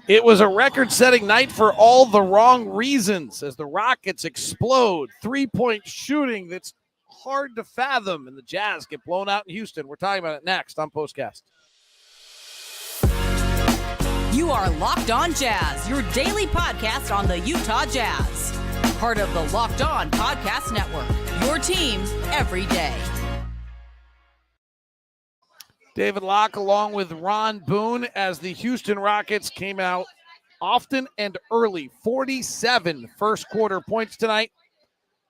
It was a record-setting night for all the wrong reasons as the Rockets explode. Three-point shooting that's hard to fathom, and the Jazz get blown out in Houston. We're talking about it next on POSTCAST. You are Locked On Jazz, your daily podcast on the Utah Jazz. Part of the Locked On Podcast Network, your team every day. David Locke along with Ron Boone as the Houston Rockets came out often and early. 47 first quarter points tonight.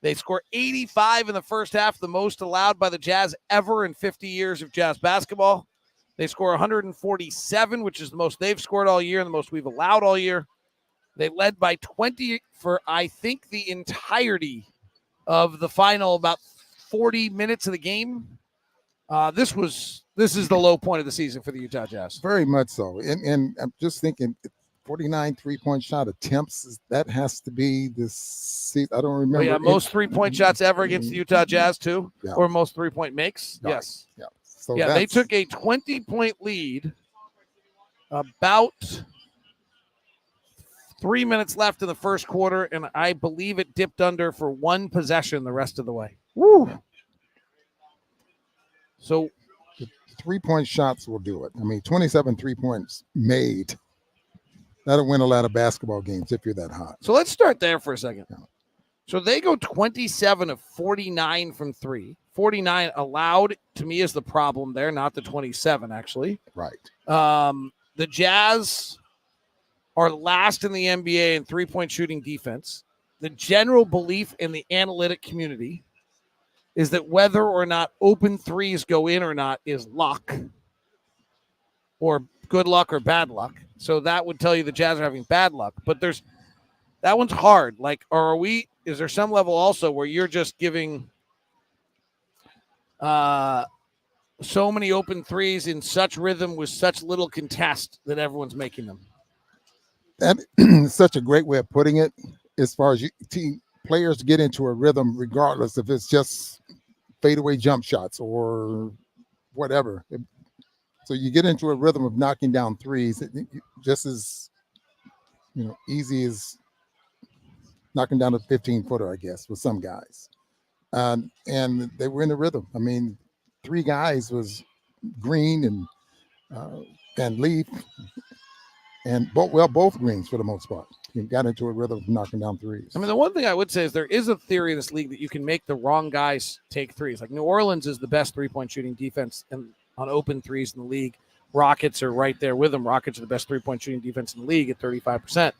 They score 85 in the first half, the most allowed by the Jazz ever in 50 years of Jazz basketball. They score 147, which is the most they've scored all year and the most we've allowed all year. They led by 20 for, I think, the entirety of the final about 40 minutes of the game. This is the low point of the season for the Utah Jazz. Very much so. And I'm just thinking 49 three-point shot attempts, that has to be this season. I don't remember. Oh, yeah, most three-point shots ever against the Utah Jazz, too, yeah. Or most three-point makes. Right. Yes. Yeah. So yeah, they took a 20-point lead, about 3 minutes left in the first quarter, and I believe it dipped under for one possession the rest of the way. Woo! So the three-point shots will do it. I mean, 27 3-points made. That'll win a lot of basketball games if you're that hot. So let's start there for a second. Yeah. So they go 27 of 49 from three. 49 allowed, to me, is the problem there, not the 27, actually. Right. The Jazz are last in the NBA in three-point shooting defense. The general belief in the analytic community is that whether or not open threes go in or not is luck, or good luck or bad luck. So that would tell you the Jazz are having bad luck. But that one's hard. Like, is there some level also where you're just giving so many open threes in such rhythm with such little contest that everyone's making them? That is such a great way of putting it. As far as players get into a rhythm, regardless if it's just fadeaway jump shots or whatever. So you get into a rhythm of knocking down threes, just as easy as knocking down a 15-footer, I guess, with some guys. And they were in the rhythm. I mean, three guys was Green and Leaf, and both Greens for the most part. You got into a rhythm of knocking down threes. I mean, the one thing I would say is there is a theory in this league that you can make the wrong guys take threes. Like New Orleans is the best three-point shooting defense on open threes in the league. Rockets are right there with them. Rockets are the best three-point shooting defense in the league at 35%.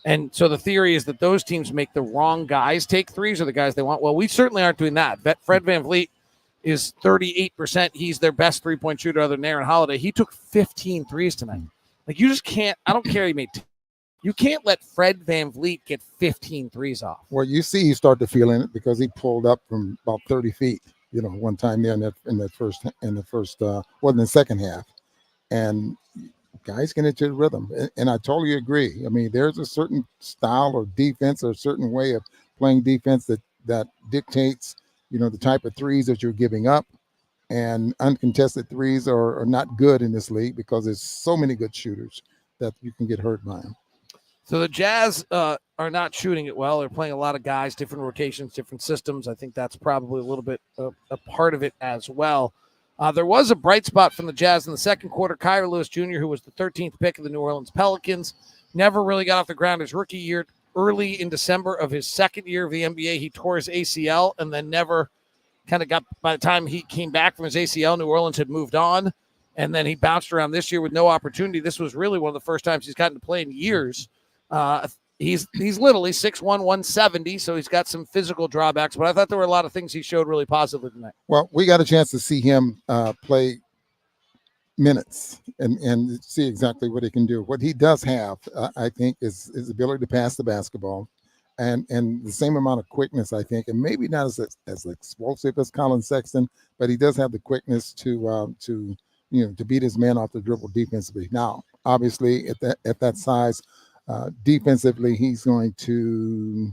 And so the theory is that those teams make the wrong guys take threes, or the guys they want. Well, we certainly aren't doing that. Fred VanVleet is 38%. He's their best three-point shooter other than Aaron Holiday. He took 15 threes tonight. Like, you just can't – I don't care he made you can't let Fred VanVleet get 15 threes off. Well, you see he started feeling it because he pulled up from about 30 feet, one time there in the second half. And guys get into the rhythm. And I totally agree. I mean, there's a certain style of defense or a certain way of playing defense that dictates, the type of threes that you're giving up. And uncontested threes are not good in this league because there's so many good shooters that you can get hurt by them. So the Jazz are not shooting it well. They're playing a lot of guys, different rotations, different systems. I think that's probably a little bit a part of it as well. There was a bright spot from the Jazz in the second quarter. Kyra Lewis Jr., who was the 13th pick of the New Orleans Pelicans, never really got off the ground his rookie year. Early in December of his second year of the NBA, he tore his ACL and then never kind of got – by the time he came back from his ACL, New Orleans had moved on. And then he bounced around this year with no opportunity. This was really one of the first times he's gotten to play in years. He's little. He's 6'1", 170, so he's got some physical drawbacks. But I thought there were a lot of things he showed really positively tonight. Well, we got a chance to see him play minutes and see exactly what he can do. What he does have, I think, is his ability to pass the basketball and the same amount of quickness, I think, and maybe not as explosive as Colin Sexton, but he does have the quickness to beat his man off the dribble defensively. Now, obviously, at that size, defensively, he's going to,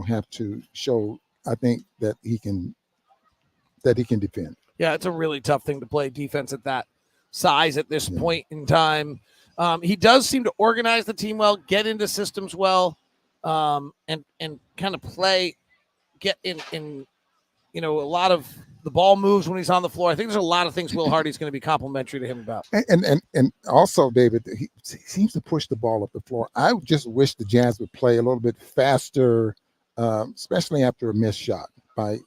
have to show, I think, that he can defend. Yeah, it's a really tough thing to play defense at that size at this point in time. He does seem to organize the team well, get into systems well, and kind of get in a lot of the ball moves when he's on the floor. I think there's a lot of things Will Hardy's going to be complimentary to him about. And also, David, he seems to push the ball up the floor. I just wish the Jazz would play a little bit faster, especially after a missed shot by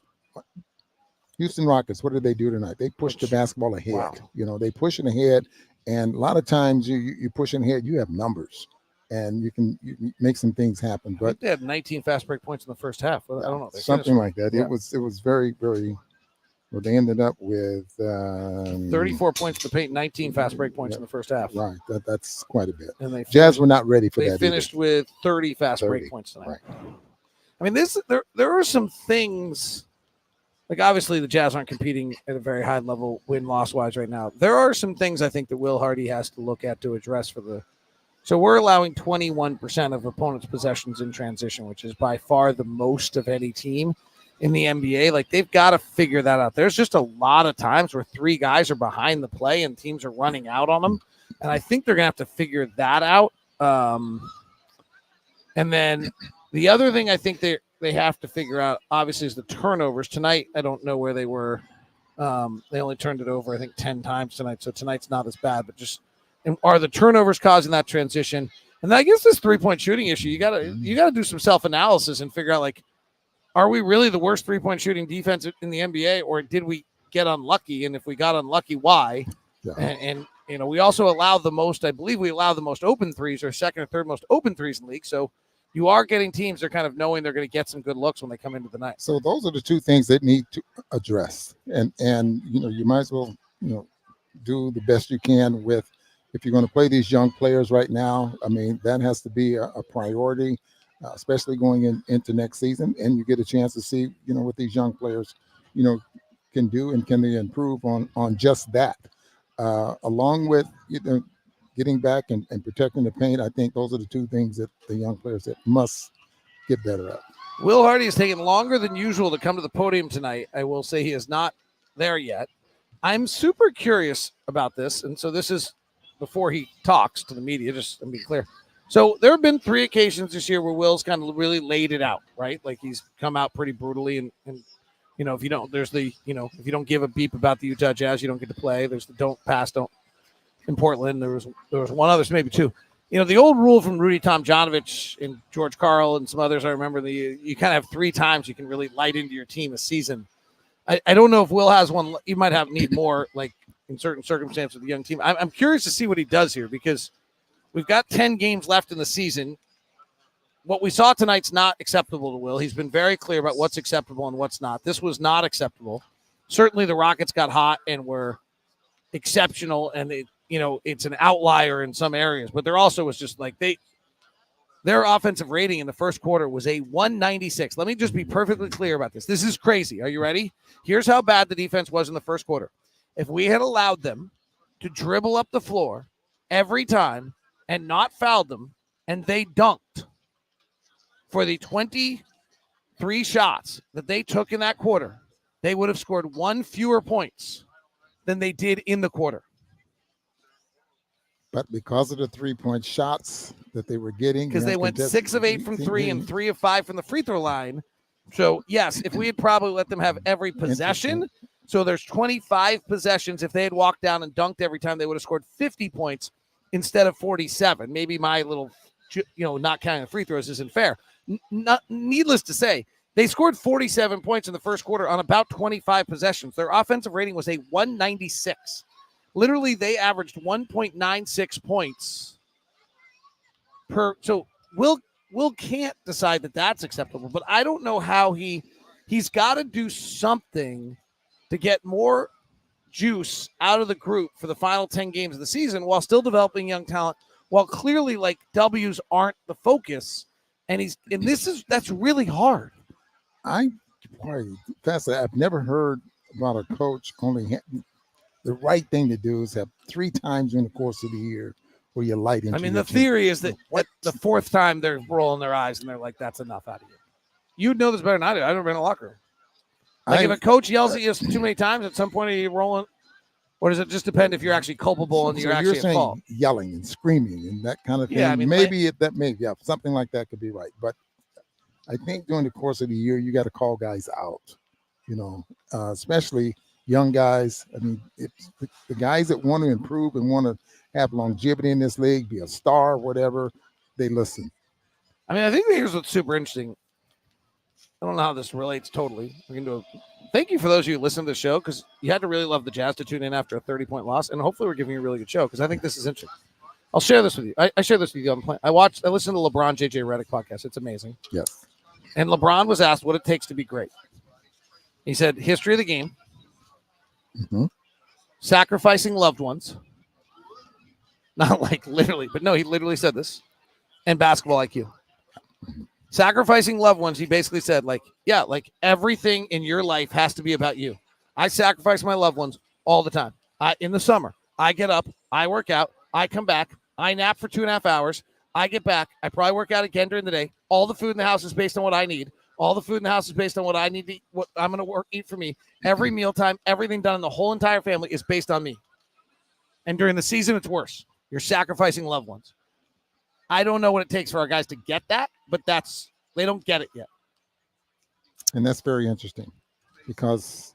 Houston Rockets. What did they do tonight? They pushed the basketball ahead. Wow. They push it ahead, and a lot of times you push it ahead, you have numbers, and you make some things happen. But they had 19 fast break points in the first half. I don't know. Something like that. Yeah. It was very, very. Well, they ended up with 34 points to the paint, 19 fast break points in the first half. Right, that's quite a bit. And Jazz were not ready for that. They finished with 30 fast break points tonight. Right. I mean, there are some things. Like, obviously, the Jazz aren't competing at a very high level win-loss wise right now. There are some things I think that Will Hardy has to look at to address So we're allowing 21% of opponents' possessions in transition, which is by far the most of any team in the NBA. Like, they've got to figure that out. There's just a lot of times where three guys are behind the play and teams are running out on them. And I think they're going to have to figure that out. And then the other thing I think they have to figure out, obviously, is the turnovers. Tonight, I don't know where they were. They only turned it over, I think, 10 times tonight. So tonight's not as bad, but are the turnovers causing that transition? And I guess this 3-point shooting issue, you gotta do some self-analysis and figure out, like, are we really the worst 3-point shooting defense in the NBA, or did we get unlucky? And if we got unlucky, why? Yeah. And we also allow the most, I believe we allow the most open threes, or second or third most open threes in the league. So you are getting teams that are kind of knowing they're going to get some good looks when they come into the night. So those are the two things that need to address. And you might as well, do the best you can with, if you're going to play these young players right now. I mean, that has to be a priority. Especially going into next season, and you get a chance to see, what these young players, can do, and can they improve on just that, along with, getting back and protecting the paint. I think those are the two things that the young players that must get better at. Will Hardy has taken longer than usual to come to the podium tonight. I will say he is not there yet. I'm super curious about this, and so this is before he talks to the media, just to be clear. So there have been 3 occasions this year where Will's kind of really laid it out, right? Like, he's come out pretty brutally, and if you don't, there's the, if you don't give a beep about the Utah Jazz, you don't get to play. There's the don't in Portland. There was one other, maybe 2. The old rule from Rudy Tomjanovich and George Karl and some others, I remember, you kind of have 3 times you can really light into your team a season. I don't know if Will has one. You might need more, like, in certain circumstances with the young team. I'm curious to see what he does here, because we've got 10 games left in the season. What we saw tonight's not acceptable to Will. He's been very clear about what's acceptable and what's not. This was not acceptable. Certainly the Rockets got hot and were exceptional, and it's an outlier in some areas, but there also was just like their offensive rating in the first quarter was a 196. Let me just be perfectly clear about this. This is crazy. Are you ready? Here's how bad the defense was in the first quarter. If we had allowed them to dribble up the floor every time and not fouled them, and they dunked for the 23 shots that they took in that quarter, they would have scored 1 fewer points than they did in the quarter. But because of the 3-point shots that they were getting, because they went 6 of 8 from 3 and 3 of 5 from the free throw line. So yes, if we had probably let them have every possession, so there's 25 possessions. If they had walked down and dunked every time, they would have scored 50 points instead of 47. Maybe my little, not counting the free throws isn't fair. Needless to say, they scored 47 points in the first quarter on about 25 possessions. Their offensive rating was a 196. Literally, they averaged 1.96 points per. So Will can't decide that that's acceptable, but I don't know how he's got to do something to get more juice out of the group for the final 10 games of the season while still developing young talent, while clearly, like, W's aren't the focus. And that's really hard. I've never heard about a coach only the right thing to do is have 3 times in the course of the year where you light into. I mean, the theory is that the 4th time they're rolling their eyes and they're like, that's enough out of you. You'd know this better than I do. I've never been in a locker room. Like, if a coach yells at you too many times, at some point are you rolling? Or does it just depend if you're actually culpable and you're actually at fault? Yelling and screaming and that kind of thing. Yeah, I mean, something like that could be right. But I think during the course of the year, you got to call guys out, especially young guys. I mean, if the guys that want to improve and want to have longevity in this league, be a star, whatever, they listen. I mean, I think here's what's super interesting. I don't know how this relates totally. We're going to do a thank you for those of you who listen to the show, because you had to really love the Jazz to tune in after a 30-point loss, and hopefully we're giving you a really good show, because I think this is interesting. I'll share this with you. I share this with you on the plane. I listened to LeBron JJ Redick podcast. It's amazing. Yes. And LeBron was asked what it takes to be great. He said, history of the game, sacrificing loved ones, not like literally, but no, he literally said this, and basketball IQ. Sacrificing loved ones, he basically said, like everything in your life has to be about you. I sacrifice my loved ones all the time. In the summer, I get up, I work out, I come back, I nap for 2.5 hours, I get back, I probably work out again during the day. All the food in the house is based on what I need. All the food in the house is based on what I need to eat, what I'm going to eat for me. Every mealtime, everything done in the whole entire family is based on me. And during the season, it's worse. You're sacrificing loved ones. I don't know what it takes for our guys to get that, but they don't get it yet. And that's very interesting, because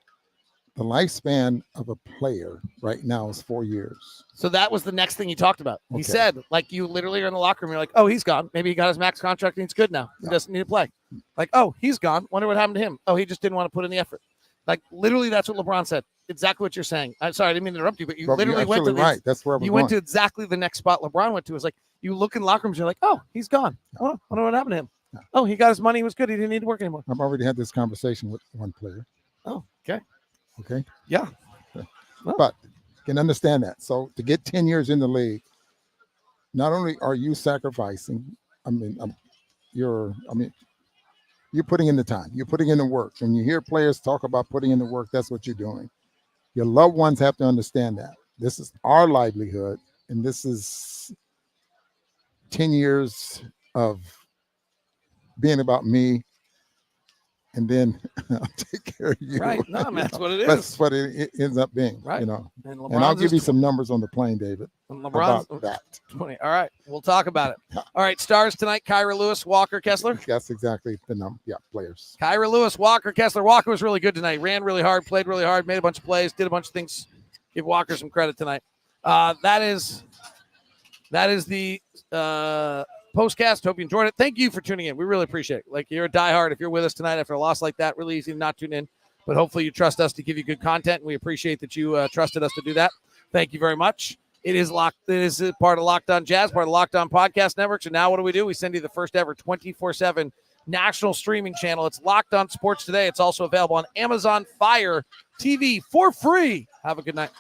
the lifespan of a player right now is 4 years. So that was the next thing he talked about. Okay. He said, like, you literally are in the locker room. You're like, oh, he's gone. Maybe he got his max contract and he's good now. He doesn't need to play. Like, oh, he's gone. Wonder what happened to him. Oh, he just didn't want to put in the effort. Like, literally, that's what LeBron said. Exactly what you're saying. I'm sorry, I didn't mean to interrupt you, but you literally went to right. That's where went to exactly the next spot LeBron went to. It was like, you look in locker rooms, you're like, oh, he's gone. Oh, wonder what happened to him. Oh, he got his money. He was good. He didn't need to work anymore. I've already had this conversation with one player. Oh, okay. Okay. Yeah. But you can understand that. So to get 10 years in the league, not only are you sacrificing, you're putting in the time, you're putting in the work. When you hear players talk about putting in the work, that's what you're doing. Your loved ones have to understand that. This is our livelihood, and this is 10 years of being about me, and then I'll take care of you. Right. No, man, that's what it is. That's what it ends up being. Right. And I'll give you some numbers on the plane, David. LeBron's about that. 20. All right. We'll talk about it. All right. Stars tonight, Kyra Lewis, Walker Kessler. That's exactly the number. Yeah, players. Kyra Lewis, Walker Kessler. Walker was really good tonight. Ran really hard, played really hard, made a bunch of plays, did a bunch of things. Give Walker some credit tonight. That is the postcast. Hope you enjoyed it. Thank you for tuning in. We really appreciate it. Like, you're a diehard. If you're with us tonight after a loss like that, really easy to not tune in. But hopefully you trust us to give you good content. We appreciate that you trusted us to do that. Thank you very much. It is part of Locked On Jazz, part of Locked On Podcast Network. So now what do? We send you the first ever 24/7 national streaming channel. It's Locked On Sports Today. It's also available on Amazon Fire TV for free. Have a good night.